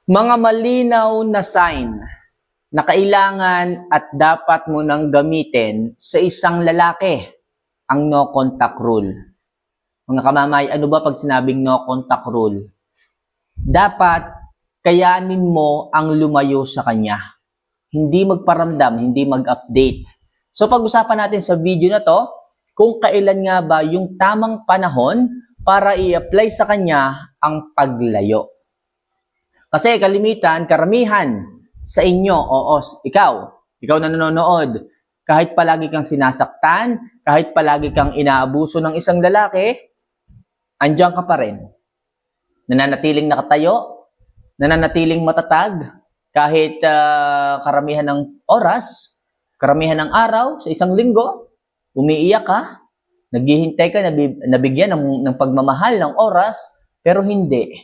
Mga malinaw na sign na kailangan at dapat mo nang gamitin sa isang lalaki ang no contact rule. Mga kamamay, ano ba pag sinabing no contact rule? Dapat kayanin mo ang lumayo sa kanya. Hindi magparamdam, hindi mag-update. So pag-usapan natin sa video na to, kung kailan nga ba yung tamang panahon para i-apply sa kanya ang paglayo. Kasi karamihan sa inyo, ikaw na nanonood, kahit palagi kang sinasaktan, kahit palagi kang inaabuso ng isang lalaki, andiyan ka pa rin. Nananatiling nakatayo, nananatiling matatag, kahit karamihan ng oras, karamihan ng araw, sa isang linggo, umiiyak ka, naghihintay ka, nabigyan ng pagmamahal ng oras, pero hindi.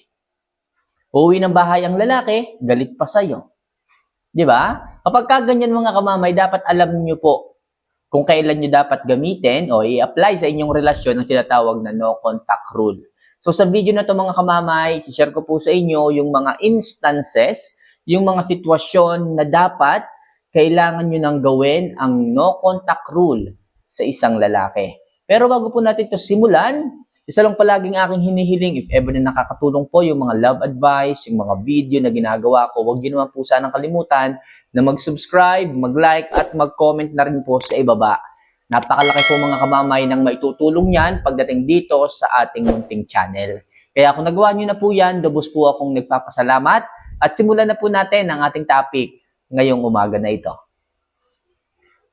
Uuwi ng bahay ang lalaki, galit pa sa'yo. Di ba? Kapag ganyan mga kamamay, dapat alam niyo po kung kailan niyo dapat gamitin o i-apply sa inyong relasyon ang tinatawag na no contact rule. So sa video na to mga kamamay, share ko po sa inyo yung mga instances, yung mga sitwasyon na dapat kailangan niyo nang gawin ang no contact rule sa isang lalaki. Pero bago po natin to simulan, isa lang palaging aking hinihiling, if ever na nakakatulong po yung mga love advice, yung mga video na ginagawa ko, huwag niyo naman po sanang kalimutan na mag-subscribe, mag-like, at mag-comment na rin po sa ibaba. Napakalaki po mga kamamay ng maitutulong yan pagdating dito sa ating munting channel. Kaya kung nagawa niyo na po yan, lubos po akong nagpapasalamat at simulan na po natin ang ating topic ngayong umaga na ito.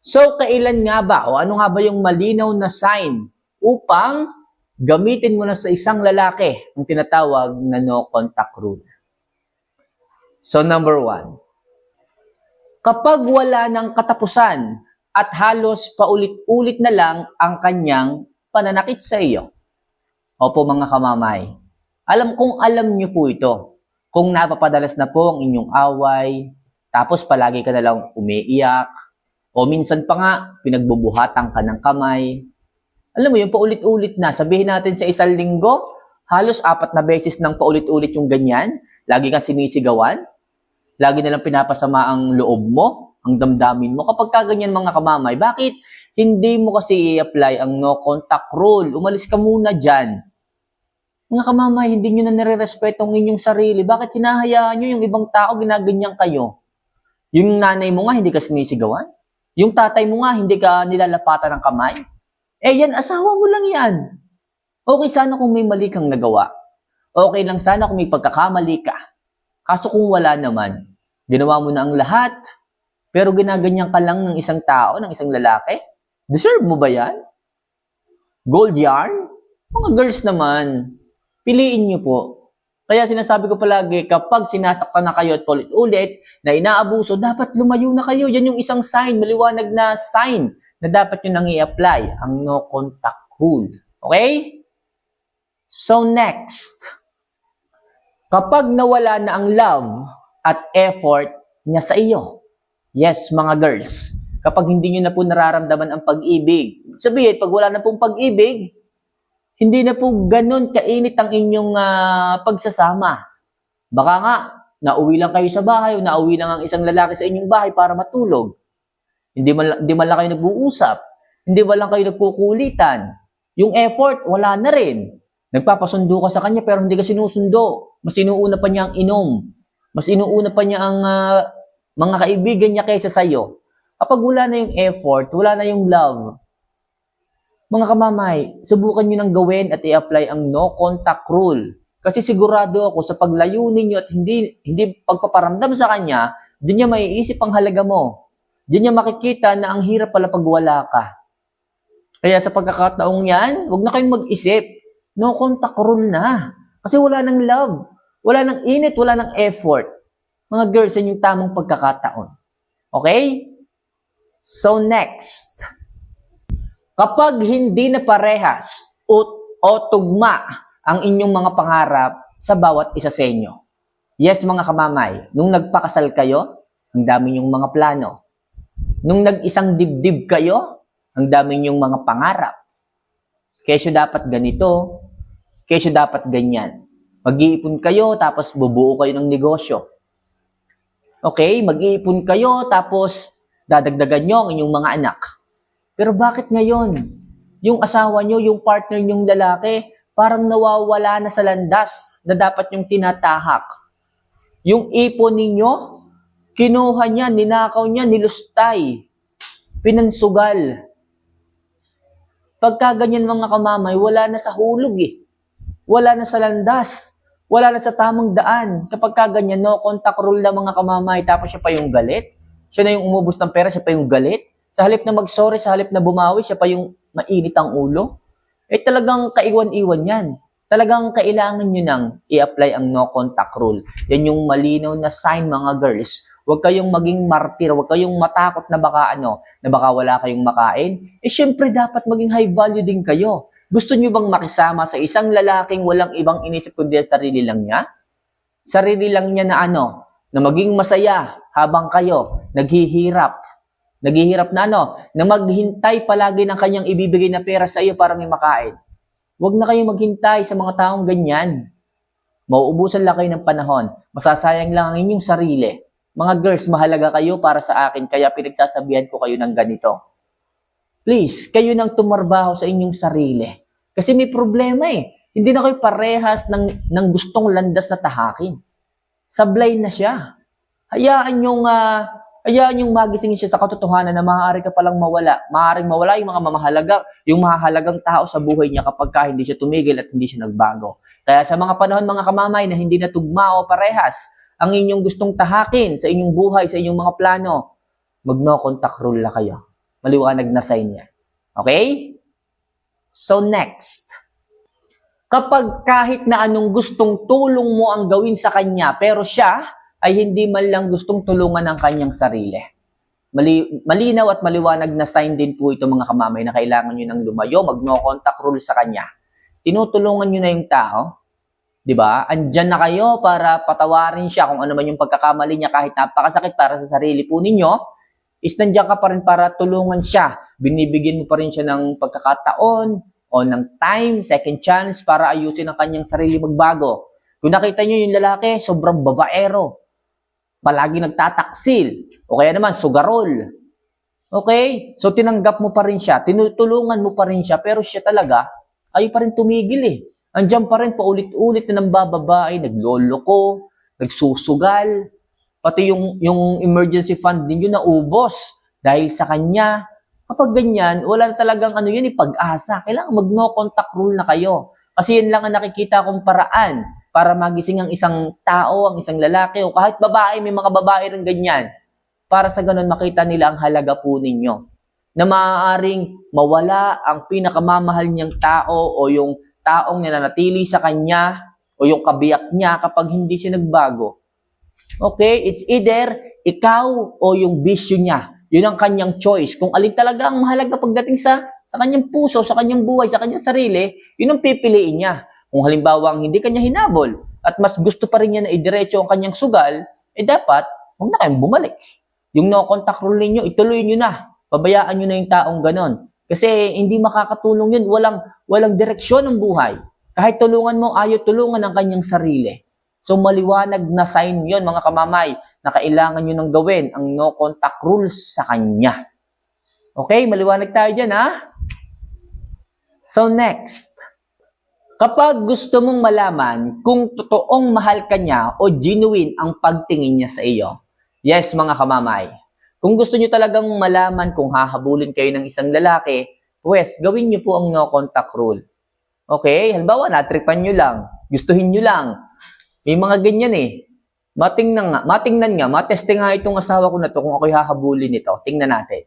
So, kailan nga ba o ano nga ba yung malinaw na sign upang gamitin mo na sa isang lalaki ang tinatawag na no contact rule? So number 1, kapag wala ng katapusan at halos paulit-ulit na lang ang kanyang pananakit sa iyo. Opo mga kamamay, alam niyo po ito. Kung napapadalas na po ang inyong away, tapos palagi ka na lang umiiyak, o minsan pa nga pinagbubuhatan ka ng kamay. Alam mo yung paulit-ulit na, sabihin natin sa isang linggo, halos 4 na beses nang paulit-ulit yung ganyan, lagi kang sinisigawan, lagi na lang pinapasama ang loob mo, ang damdamin mo. Kapag kaganyan mga kamamay, bakit hindi mo kasi i-apply ang no contact rule? Umalis ka muna dyan. Mga kamamay, hindi nyo na nire-respeto ang inyong sarili. Bakit hinahayaan nyo yung ibang tao ginaganyan kayo? Yung nanay mo nga, hindi ka sinisigawan? Yung tatay mo nga, hindi ka nilalapatan ng kamay? Yan, asawa mo lang yan. Okay sana kung may mali kang nagawa. Okay lang sana kung may pagkakamali ka. Kaso kung wala naman, ginawa mo na ang lahat, pero ginaganyan ka lang ng isang tao, ng isang lalaki? Deserve mo ba yan? Gold yarn? Mga girls naman, piliin nyo po. Kaya sinasabi ko palagi, kapag sinasaktan na kayo at ulit-ulit, na inaabuso, dapat lumayo na kayo. Yan yung isang sign, maliwanag na sign na dapat nyo nang i-apply ang no contact rule. Okay? So next, kapag nawala na ang love at effort niya sa iyo. Yes, mga girls, kapag hindi nyo na po nararamdaman ang pag-ibig, sabihin, pag wala na pong pag-ibig, hindi na po ganun kainit ang inyong pagsasama. Baka nga, nauwi lang kayo sa bahay o nauwi lang ang isang lalaki sa inyong bahay para matulog. Hindi man lang kayo nag-uusap. Hindi man lang kayo nagkukulitan. Yung effort, wala na rin. Nagpapasundo ka sa kanya pero hindi ka sinusundo. Mas inuuna pa niya ang inom. Mas inuuna pa niya ang mga kaibigan niya kaysa sa'yo. Kapag wala na yung effort, wala na yung love, mga kamamay, subukan nyo nang gawin at i-apply ang no contact rule. Kasi sigurado ako sa paglayo ninyo at hindi pagpaparamdam sa kanya, di niya maiisip ang halaga mo. Di niya makikita na ang hirap pala pag wala ka. Kaya sa pagkakataong yan, huwag na kayong mag-isip. No contact rule na. Kasi wala ng love. Wala ng init, wala ng effort. Mga girls, yan yung tamang pagkakataon. Okay? So next. Kapag hindi na parehas o tugma ang inyong mga pangarap sa bawat isa sa inyo. Yes, mga kamamay, nung nagpakasal kayo, ang dami niyong mga plano. Nung nag-isang dibdib kayo, ang dami niyong mga pangarap. Kesyo dapat ganito, kesyo dapat ganyan. Mag-iipon kayo, tapos bubuo kayo ng negosyo. Okay, mag-iipon kayo, tapos dadagdagan nyo ang inyong mga anak. Pero bakit ngayon, yung asawa nyo, yung partner nyong lalaki, parang nawawala na sa landas na dapat yung tinatahak? Yung ipon ninyo, kinuha niya, ninakaw niya, nilustay, pinansugal. Pagka ganyan mga kamamay, wala na sa hulog eh. Wala na sa landas. Wala na sa tamang daan. Kapag kaganyan, no contact rule na mga kamamay, tapos siya pa yung galit. Siya na yung umubos ng pera, siya pa yung galit. Sa halip na mag-sorry, sa halip na bumawi, siya pa yung mainit ang ulo. Eh talagang kaiwan-iwan yan. Talagang kailangan nyo nang i-apply ang no contact rule. Yan yung malinaw na sign mga girls. Huwag kayong maging martir, huwag kayong matakot na baka wala kayong makain. Eh syempre dapat maging high value din kayo. Gusto nyo bang makisama sa isang lalaking walang ibang inisip kundi ang sarili lang niya? Sarili lang niya na na maging masaya habang kayo naghihirap. Naghihirap na na maghintay palagi ng kanyang ibibigay na pera sa iyo para may makain. Huwag na kayong maghintay sa mga taong ganyan. Mauubusan lang kayo ng panahon. Masasayang lang ang inyong sarili. Mga girls, mahalaga kayo para sa akin, kaya pinagsasabihan ko kayo ng ganito. Please, kayo nang tumarbaho sa inyong sarili. Kasi may problema eh. Hindi na kayo parehas ng gustong landas na tahakin. Sablay na siya. Hayaan yung magising siya sa katotohanan na maaari ka palang mawala. Maaaring mawala yung mahahalagang tao sa buhay niya kapag hindi siya tumigil at hindi siya nagbago. Kaya sa mga panahon mga kamamay na hindi natugma o parehas ang inyong gustong tahakin sa inyong buhay, sa inyong mga plano, mag-no contact rule na kayo. Maliwanag na sign yan. Okay? So next, kapag kahit na anong gustong tulong mo ang gawin sa kanya, pero siya ay hindi man lang gustong tulungan ang kanyang sarili. Malinaw at maliwanag na sign din po ito mga kamamay na kailangan nyo nang lumayo, mag-no contact rule sa kanya. Tinutulungan nyo na yung tao, di ba? Andyan na kayo para patawarin siya kung ano man yung pagkakamali niya kahit napakasakit para sa sarili po ninyo, is nandiyan ka pa rin para tulungan siya. Binibigyan mo pa rin siya ng pagkakataon o ng time, second chance para ayusin ang kanyang sarili magbago. Kung nakita nyo yung lalaki, sobrang babaero, palagi nagtataksil, o kaya naman sugarol. Okay? So tinanggap mo pa rin siya, tinutulungan mo pa rin siya, pero siya talaga, ayaw pa rin tumigil eh. Andiyan pa rin paulit-ulit na nambababae, nagloloko, nagsusugal, pati yung emergency fund ninyo naubos dahil sa kanya. Kapag ganyan, wala na talagang pag-asa. Kailangan mag-no contact rule na kayo. Kasi yan lang ang nakikita kong paraan para magising ang isang tao, ang isang lalaki, o kahit babae, may mga babae rin ganyan. Para sa ganun, makita nila ang halaga po ninyo. Na maaaring mawala ang pinakamamahal niyang tao o yung taong nananatili sa kanya o yung kabiyak niya kapag hindi siya nagbago. Okay? It's either ikaw o yung bisyo niya. Yun ang kanyang choice. Kung alin talaga ang mahalaga pagdating sa kanyang puso, sa kanyang buhay, sa kanyang sarili, yun ang pipiliin niya. Kung halimbawa hindi kanya hinabol at mas gusto pa rin niya na idiretso ang kanyang sugal, dapat huwag na kayong bumalik. Yung no contact rule niyo, ituloy niyo na. Pabayaan niyo na yung taong ganon. Kasi hindi makakatulong yun. Walang direksyon ng buhay. Kahit tulungan mo, ayaw tulungan ang kanyang sarili. So maliwanag na sign yun mga kamamay na kailangan nyo nang gawin ang no contact rules sa kanya. Okay, maliwanag tayo dyan ha? So next, kapag gusto mong malaman kung totoong mahal ka niya o genuine ang pagtingin niya sa iyo, yes mga kamamay, kung gusto nyo talagang malaman kung hahabulin kayo ng isang lalaki, pues gawin nyo po ang no contact rule. Okay, halimbawa natripan nyo lang, gustuhin nyo lang, may mga ganyan eh. Matingnan nga, matesting nga itong asawa ko na to kung ako'y hahabulin ito. Tingnan natin.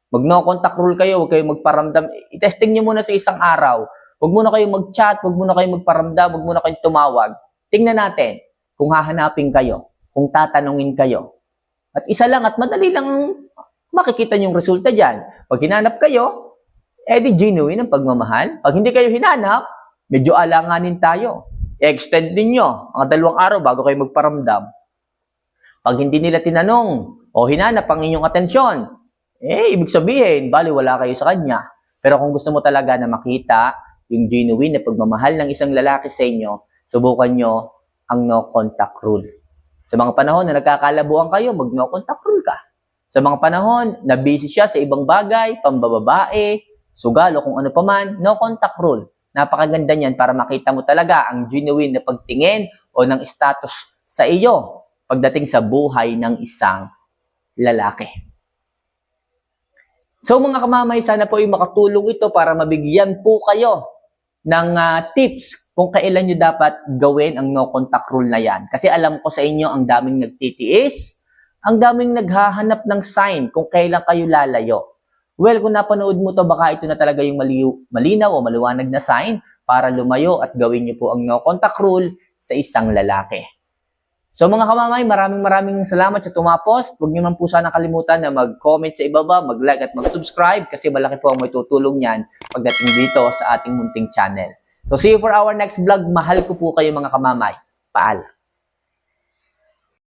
Mag-no contact rule kayo, huwag kayong magparamdam. I-testing nyo muna sa isang araw. Huwag muna kayong mag-chat, huwag muna kayong magparamdam, huwag muna kayong tumawag. Tingnan natin kung hahanapin kayo, kung tatanungin kayo. At isa lang at madali lang makikita yung resulta dyan. Pag hinanap kayo, di genuine ang pagmamahal. Pag hindi kayo hinanap, medyo alanganin tayo. I-extend ninyo ang 2 araw bago kayo magparamdam. Pag hindi nila tinanong o hinanap ang inyong atensyon, ibig sabihin, bali wala kayo sa kanya. Pero kung gusto mo talaga na makita yung genuine na pagmamahal ng isang lalaki sa inyo, subukan nyo ang no contact rule. Sa mga panahon na nagkakalabuan kayo, mag no contact rule ka. Sa mga panahon na busy siya sa ibang bagay, pambababae, sugal o kung ano pa man, no contact rule. Napakaganda niyan para makita mo talaga ang genuine na pagtingin o ng status sa iyo pagdating sa buhay ng isang lalaki. So mga kamamay, sana po ay makatulong ito para mabigyan po kayo ng tips kung kailan nyo dapat gawin ang no contact rule na yan. Kasi alam ko sa inyo, ang daming nagtitiis, ang daming naghahanap ng sign kung kailan kayo lalayo. Well, kung napanood mo to, baka ito na talaga yung malinaw o maliwanag na sign para lumayo at gawin nyo po ang no contact rule sa isang lalaki. So mga kamamay, maraming salamat sa tumapos. Huwag nyo man po sana kalimutan na mag-comment sa ibaba, mag-like at mag-subscribe kasi malaki po ang may tutulong yan pagdating dito sa ating munting channel. So see you for our next vlog. Mahal ko po kayo mga kamamay. Paalam.